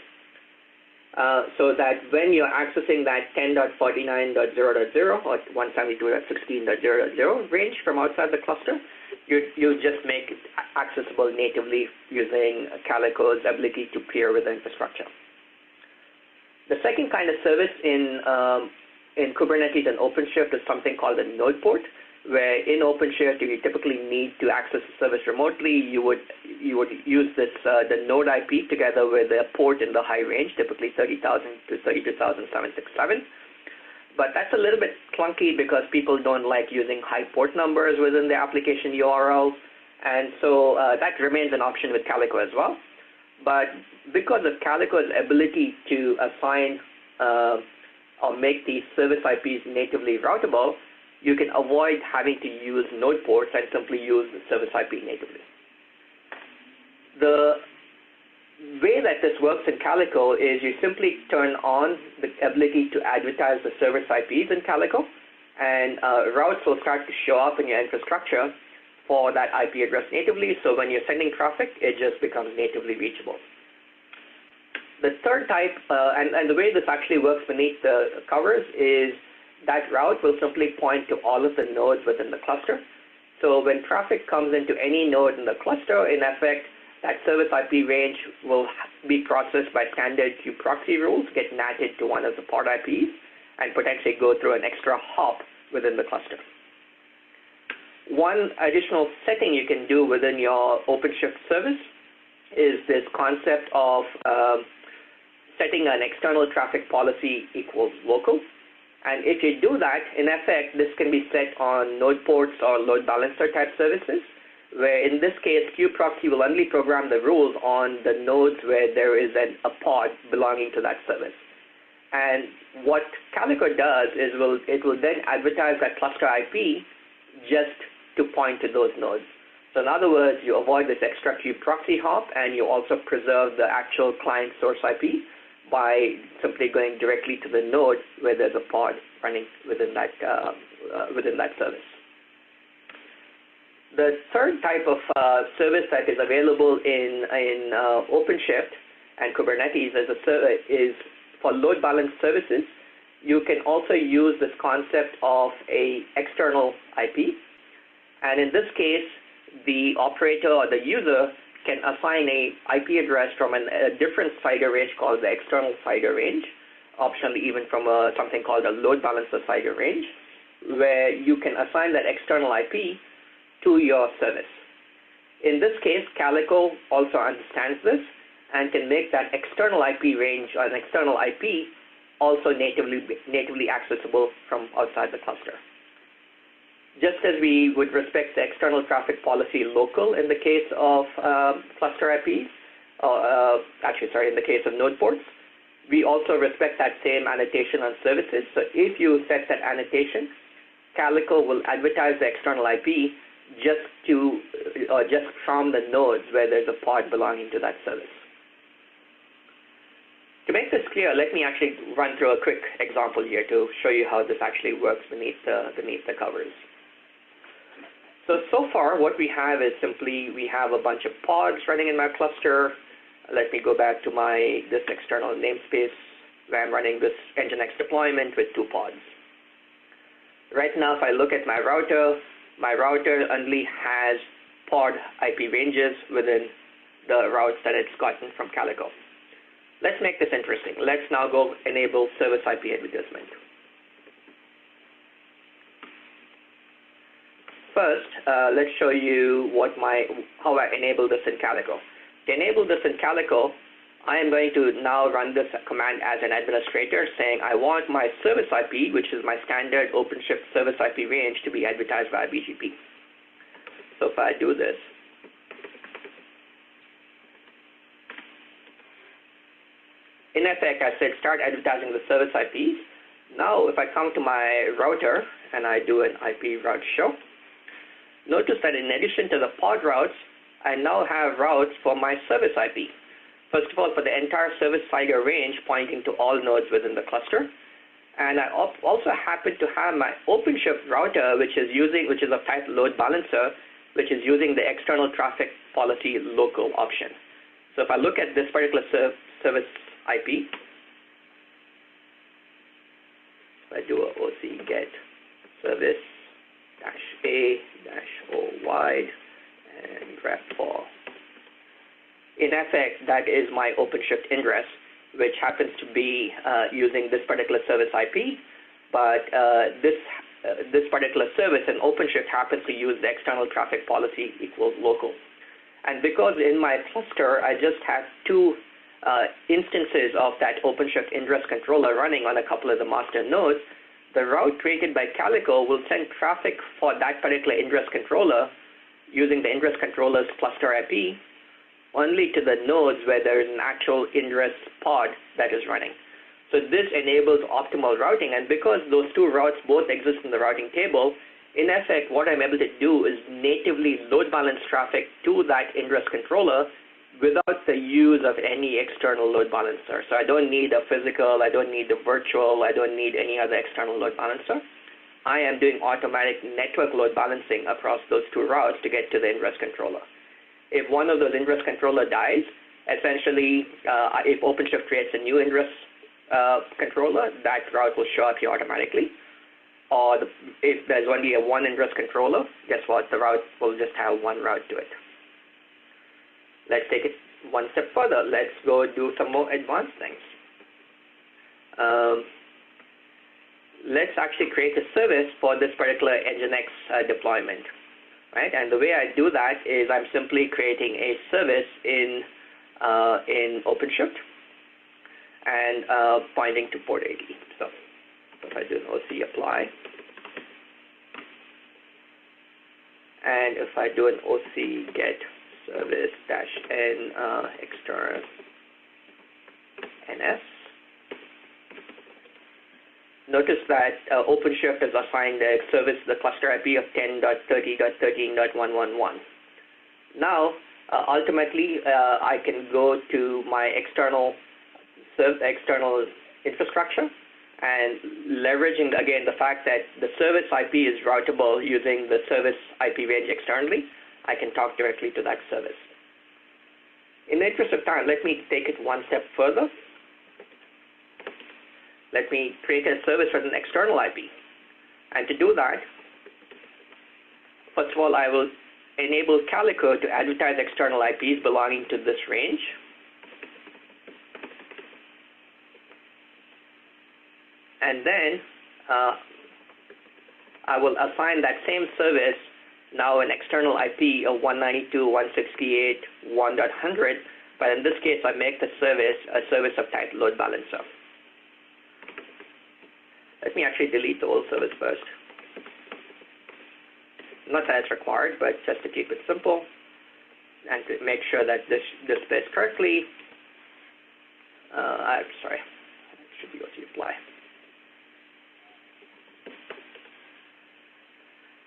So that when you're accessing that 10.49.0.0 or 172.16.0.0 range from outside the cluster, you just make it accessible natively using Calico's ability to peer with the infrastructure. The second kind of service in Kubernetes and OpenShift is something called a node port, where in OpenShift, if you typically need to access a service remotely, you would use this the node IP together with a port in the high range, typically 30,000 to 32,767. But that's a little bit clunky because people don't like using high port numbers within the application URL, and so that remains an option with Calico as well. But because of Calico's ability to assign or make these service IPs natively routable, you can avoid having to use node ports and simply use the service IP natively. The way that this works in Calico is you simply turn on the ability to advertise the service IPs in Calico, and routes will start to show up in your infrastructure for that IP address natively. So when you're sending traffic, it just becomes natively reachable. The third type, and the way this actually works beneath the covers, is that route will simply point to all of the nodes within the cluster. So when traffic comes into any node in the cluster, in effect, that service IP range will be processed by standard kube proxy rules, get NATed to one of the pod IPs, and potentially go through an extra hop within the cluster. One additional setting you can do within your OpenShift service is this concept of setting an external traffic policy equals local. And if you do that, in effect, this can be set on node ports or load balancer type services, where in this case, QProxy will only program the rules on the nodes where there is a pod belonging to that service. And what Calico does is it will then advertise that cluster IP just to point to those nodes. So in other words, you avoid this extra QProxy hop, and you also preserve the actual client source IP by simply going directly to the node where there's a pod running within that service. The third type of service that is available in OpenShift and Kubernetes is for load balance services. You can also use this concept of a external IP, and in this case, the operator or the user can assign a IP address from a different CIDR range called the external CIDR range, optionally even from something called a load balancer CIDR range, where you can assign that external IP to your service. In this case, Calico also understands this and can make that external IP range or an external IP also natively accessible from outside the cluster. Just as we would respect the external traffic policy local in the case of cluster IPs, in the case of node ports, we also respect that same annotation on services. So if you set that annotation, Calico will advertise the external IP just from the nodes where there's a pod belonging to that service. To make this clear, let me actually run through a quick example here to show you how this actually works beneath the covers. So far, what we have is simply we have a bunch of pods running in my cluster. Let me go back to this external namespace where I'm running this Nginx deployment with 2 pods. Right now, if I look at my router only has pod IP ranges within the routes that it's gotten from Calico. Let's make this interesting. Let's now go enable service IP advertisement. First, let's show you how I enable this in Calico. To enable this in Calico, I am going to now run this command as an administrator, saying I want my service IP, which is my standard OpenShift service IP range, to be advertised via BGP. So if I do this, in effect, I said start advertising the service IPs. Now, if I come to my router and I do an IP route show, notice that in addition to the pod routes, I now have routes for my service IP. First of all, for the entire service CIDR range pointing to all nodes within the cluster. And I also happen to have my OpenShift router, which is of type load balancer, which is using the external traffic policy local option. So if I look at this particular service IP, I do a OC get service -A-O wide and grep for. In effect, that is my OpenShift ingress, which happens to be using this particular service IP, but this particular service in OpenShift happens to use the external traffic policy equals local. And because in my cluster, I just have 2 instances of that OpenShift ingress controller running on a couple of the master nodes, the route created by Calico will send traffic for that particular ingress controller using the ingress controller's cluster IP only to the nodes where there is an actual ingress pod that is running. So this enables optimal routing, and because those 2 routes both exist in the routing table, in effect, what I'm able to do is natively load balance traffic to that ingress controller without the use of any external load balancer. So I don't need a physical, I don't need a virtual, I don't need any other external load balancer. I am doing automatic network load balancing across those 2 routes to get to the ingress controller. If one of those ingress controller dies, essentially, if OpenShift creates a new ingress controller, that route will show up here automatically. Or if there's only a 1 ingress controller, guess what? The route will just have 1 route to it. Let's take it one step further. Let's go do some more advanced things. Let's actually create a service for this particular Nginx deployment. right? And the way I do that is I'm simply creating a service in OpenShift and pointing to port 80. So if I do an OC apply, and if I do an OC get service -n external ns, notice that OpenShift has assigned a service the cluster IP of 10.30.13.111. Now, ultimately, I can go to my external infrastructure, and leveraging, again, the fact that the service IP is routable using the service IP range externally, I can talk directly to that service. In the interest of time, let me take it one step further. Let me create a service with an external IP. And to do that, first of all, I will enable Calico to advertise external IPs belonging to this range. And then I will assign that same service now an external IP of 192.168.1.100, but in this case, I make the service a service of type load balancer. Let me actually delete the old service first. Not that it's required, but just to keep it simple and to make sure that this displays correctly. Sorry, it should be OC apply.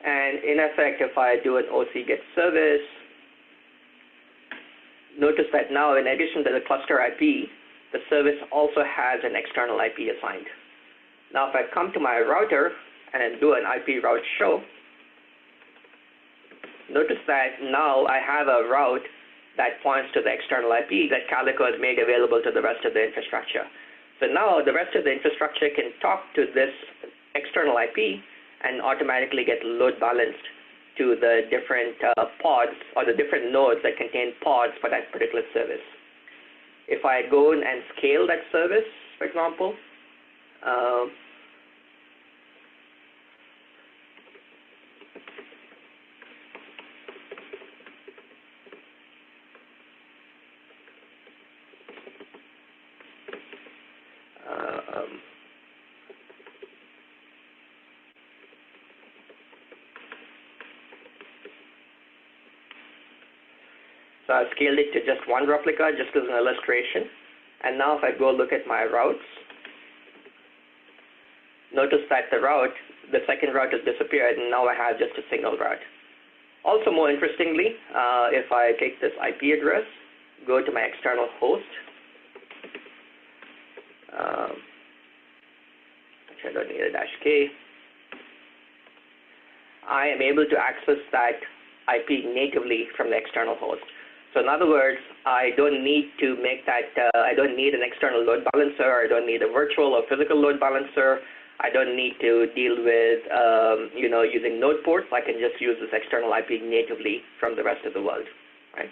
And in effect, if I do an OC get service, notice that now, in addition to the cluster IP, the service also has an external IP assigned. Now, if I come to my router and do an IP route show, notice that now I have a route that points to the external IP that Calico has made available to the rest of the infrastructure. So now the rest of the infrastructure can talk to this external IP and automatically get load balanced to the different pods or the different nodes that contain pods for that particular service. If I go in and scale that service, for example, so I've scaled it to just one replica, just as an illustration. And now if I go look at my routes, notice that the second route has disappeared, and now I have just a single route. Also, more interestingly, if I take this IP address, go to my external host, which I don't need a -k, I am able to access that IP natively from the external host. So in other words, I don't need to make that, I don't need an external load balancer, I don't need a virtual or physical load balancer, I don't need to deal with, using node ports. I can just use this external IP natively from the rest of the world, right?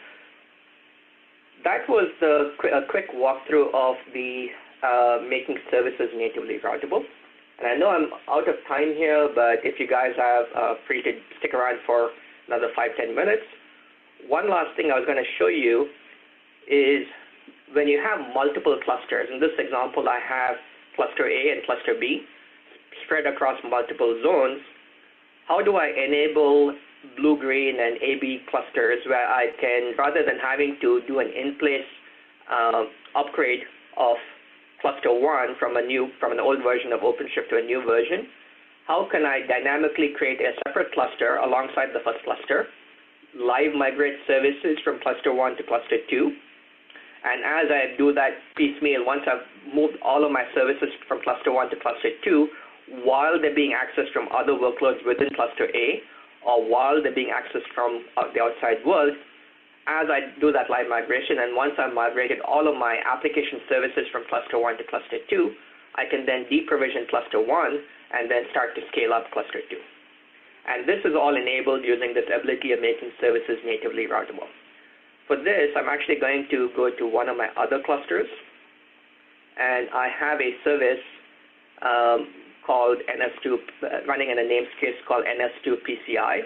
That was a quick walkthrough of the making services natively routable. And I know I'm out of time here, but if you guys are free to stick around for another 5-10 minutes. One last thing I was going to show you is when you have multiple clusters. In this example, I have cluster A and cluster B spread across multiple zones. How do I enable blue-green and AB clusters where I can, rather than having to do an in-place upgrade of cluster 1 from an old version of OpenShift to a new version, how can I dynamically create a separate cluster alongside the first cluster, live migrate services from cluster 1 to cluster 2, and as I do that piecemeal, once I've moved all of my services from cluster 1 to cluster 2, while they're being accessed from other workloads within cluster A, or while they're being accessed from the outside world, as I do that live migration, and once I've migrated all of my application services from cluster 1 to cluster 2, I can then deprovision cluster 1 and then start to scale up cluster 2. And this is all enabled using this ability of making services natively routable. For this, I'm actually going to go to one of my other clusters, and I have a service called NS2, running in a namespace called NS2 PCI,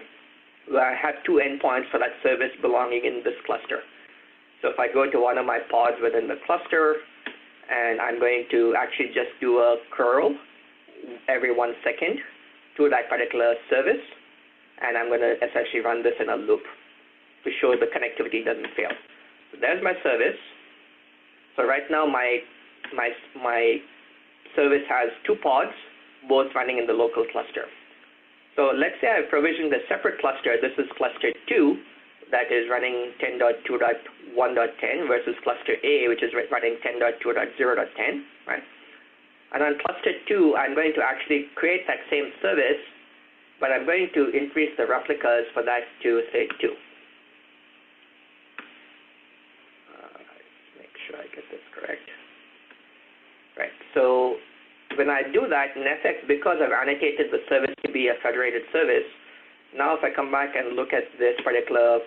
where I have two endpoints for that service belonging in this cluster. So if I go to one of my pods within the cluster, and I'm going to actually just do a curl every 1 second to that particular service, and I'm going to essentially run this in a loop to show the connectivity doesn't fail. So there's my service. So right now my service has two pods, both running in the local cluster. So let's say I've provisioned a separate cluster. This is cluster 2 that is running 10.2.1.10 versus cluster A, which is running 10.2.0.10, right? And on cluster 2, I'm going to actually create that same service, but I'm going to increase the replicas for that to, say, 2. Make sure I get this correct. Right, so when I do that, in effect, because I've annotated the service to be a federated service, now if I come back and look at this particular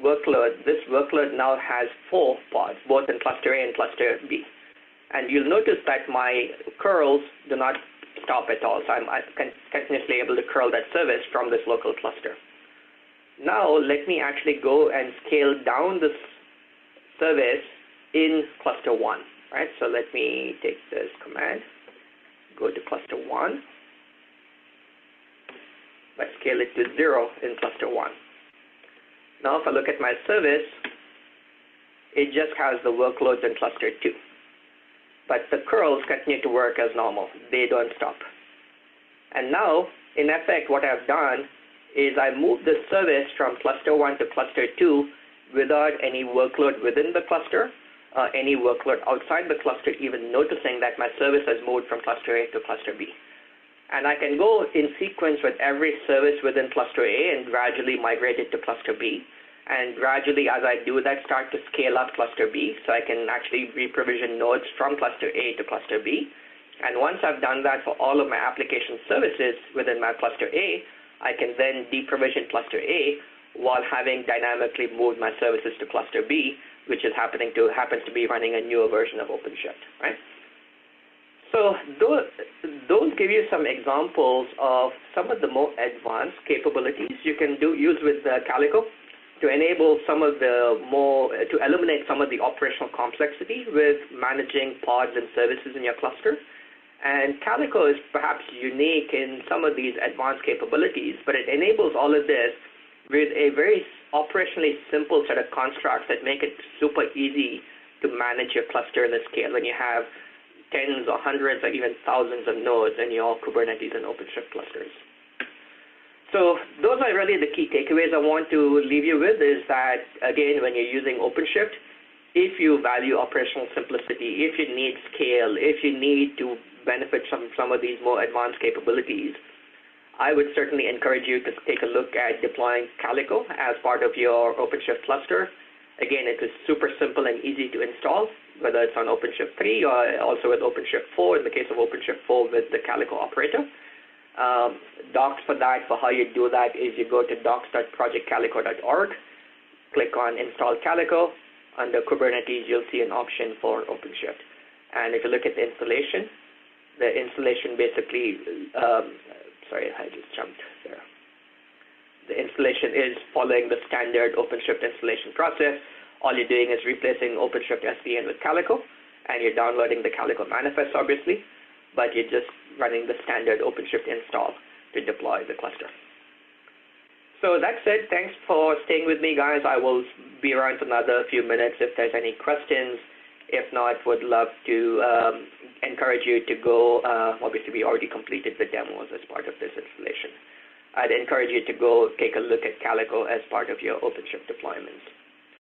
workload, this workload now has 4 pods, both in cluster A and cluster B. And you'll notice that my curls do not stop at all, so I'm continuously able to curl that service from this local cluster. Now let me actually go and scale down this service in cluster 1, right? So let me take this command, go to cluster 1, but scale it to 0 in cluster 1. Now if I look at my service, it just has the workloads in cluster 2. But the curls continue to work as normal. They don't stop. And now, in effect, what I've done is I moved the service from cluster 1 to cluster 2 without any workload within the cluster, any workload outside the cluster even noticing that my service has moved from cluster A to cluster B. And I can go in sequence with every service within cluster A and gradually migrate it to cluster B. And gradually, as I do that, start to scale up cluster B, so I can actually reprovision nodes from cluster A to cluster B. And once I've done that for all of my application services within my cluster A, I can then deprovision cluster A while having dynamically moved my services to cluster B, which is happens to be running a newer version of OpenShift, right? So those give you some examples of some of the more advanced capabilities you can use with Calico to enable some of the to eliminate some of the operational complexity with managing pods and services in your cluster. And Calico is perhaps unique in some of these advanced capabilities, but it enables all of this with a very operationally simple set of constructs that make it super easy to manage your cluster in the scale when you have tens or hundreds or even thousands of nodes in your Kubernetes and OpenShift clusters. So those are really the key takeaways I want to leave you with, is that, again, when you're using OpenShift, if you value operational simplicity, if you need scale, if you need to benefit from some of these more advanced capabilities, I would certainly encourage you to take a look at deploying Calico as part of your OpenShift cluster. Again, it is super simple and easy to install, whether it's on OpenShift 3 or also with OpenShift 4, in the case of OpenShift 4 with the Calico operator. Docs for that, for how you do that, is you go to docs.projectcalico.org, click on Install Calico. Under Kubernetes, you'll see an option for OpenShift. And if you look at the installation basically, sorry, I just jumped there. The installation is following the standard OpenShift installation process. All you're doing is replacing OpenShift SDN with Calico, and you're downloading the Calico manifest, obviously, but you're just running the standard OpenShift install to deploy the cluster. So that said, thanks for staying with me, guys. I will be around for another few minutes if there's any questions. If not, would love to encourage you to go, obviously we already completed the demos as part of this installation. I'd encourage you to go take a look at Calico as part of your OpenShift deployments.